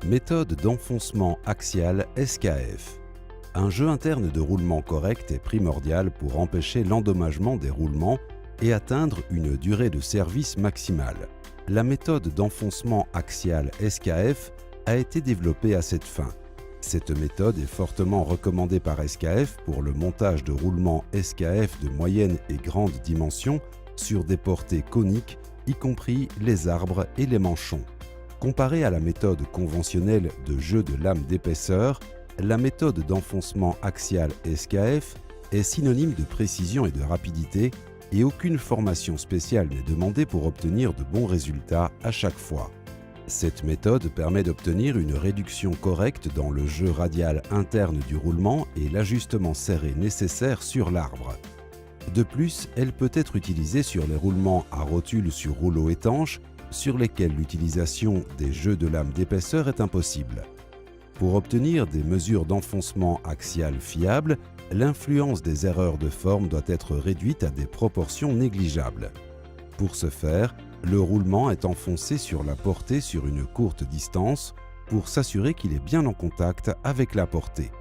Méthode d'enfoncement axial SKF. Un jeu interne de roulement correct est primordial pour empêcher l'endommagement des roulements et atteindre une durée de service maximale. La méthode d'enfoncement axial SKF a été développée à cette fin. Cette méthode est fortement recommandée par SKF pour le montage de roulements SKF de moyenne et grande dimension sur des portées coniques, y compris les arbres et les manchons. Comparée à la méthode conventionnelle de jeu de lame d'épaisseur, la méthode d'enfoncement axial SKF est synonyme de précision et de rapidité et aucune formation spéciale n'est demandée pour obtenir de bons résultats à chaque fois. Cette méthode permet d'obtenir une réduction correcte dans le jeu radial interne du roulement et l'ajustement serré nécessaire sur l'arbre. De plus, elle peut être utilisée sur les roulements à rotule sur rouleau étanche, sur lesquels l'utilisation des jeux de lame d'épaisseur est impossible. Pour obtenir des mesures d'enfoncement axial fiables, l'influence des erreurs de forme doit être réduite à des proportions négligeables. Pour ce faire, le roulement est enfoncé sur la portée sur une courte distance pour s'assurer qu'il est bien en contact avec la portée.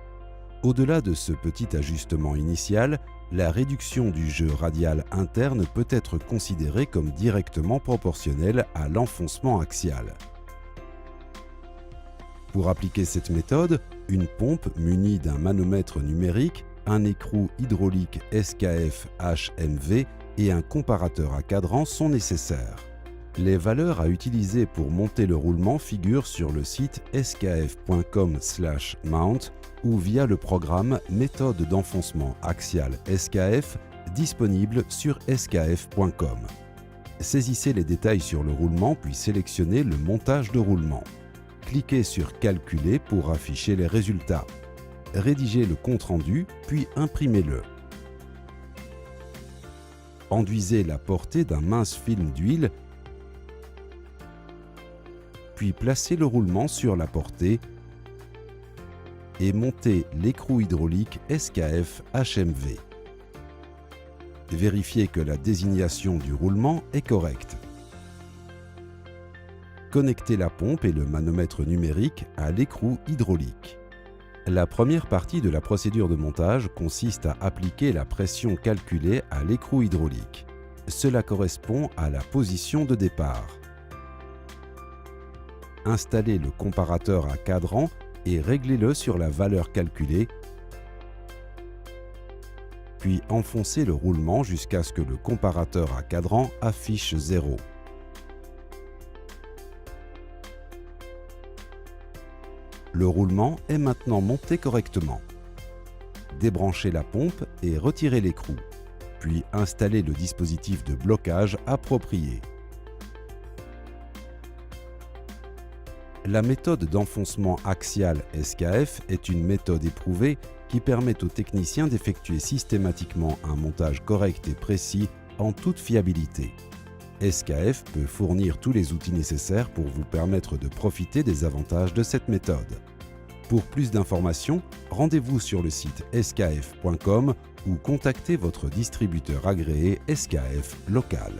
Au-delà de ce petit ajustement initial, la réduction du jeu radial interne peut être considérée comme directement proportionnelle à l'enfoncement axial. Pour appliquer cette méthode, une pompe munie d'un manomètre numérique, un écrou hydraulique SKF HMV et un comparateur à cadran sont nécessaires. Les valeurs à utiliser pour monter le roulement figurent sur le site skf.com/mount ou via le programme Méthode d'enfoncement axial SKF disponible sur skf.com. Saisissez les détails sur le roulement puis sélectionnez le montage de roulement. Cliquez sur Calculer pour afficher les résultats. Rédigez le compte-rendu puis imprimez-le. Enduisez la portée d'un mince film d'huile puis placez le roulement sur la portée et montez l'écrou hydraulique SKF HMV. Vérifiez que la désignation du roulement est correcte. Connectez la pompe et le manomètre numérique à l'écrou hydraulique. La première partie de la procédure de montage consiste à appliquer la pression calculée à l'écrou hydraulique. Cela correspond à la position de départ. Installez le comparateur à cadran et réglez-le sur la valeur calculée, puis enfoncez le roulement jusqu'à ce que le comparateur à cadran affiche 0. Le roulement est maintenant monté correctement. Débranchez la pompe et retirez l'écrou, puis installez le dispositif de blocage approprié. La méthode d'enfoncement axial SKF est une méthode éprouvée qui permet aux techniciens d'effectuer systématiquement un montage correct et précis en toute fiabilité. SKF peut fournir tous les outils nécessaires pour vous permettre de profiter des avantages de cette méthode. Pour plus d'informations, rendez-vous sur le site skf.com ou contactez votre distributeur agréé SKF local.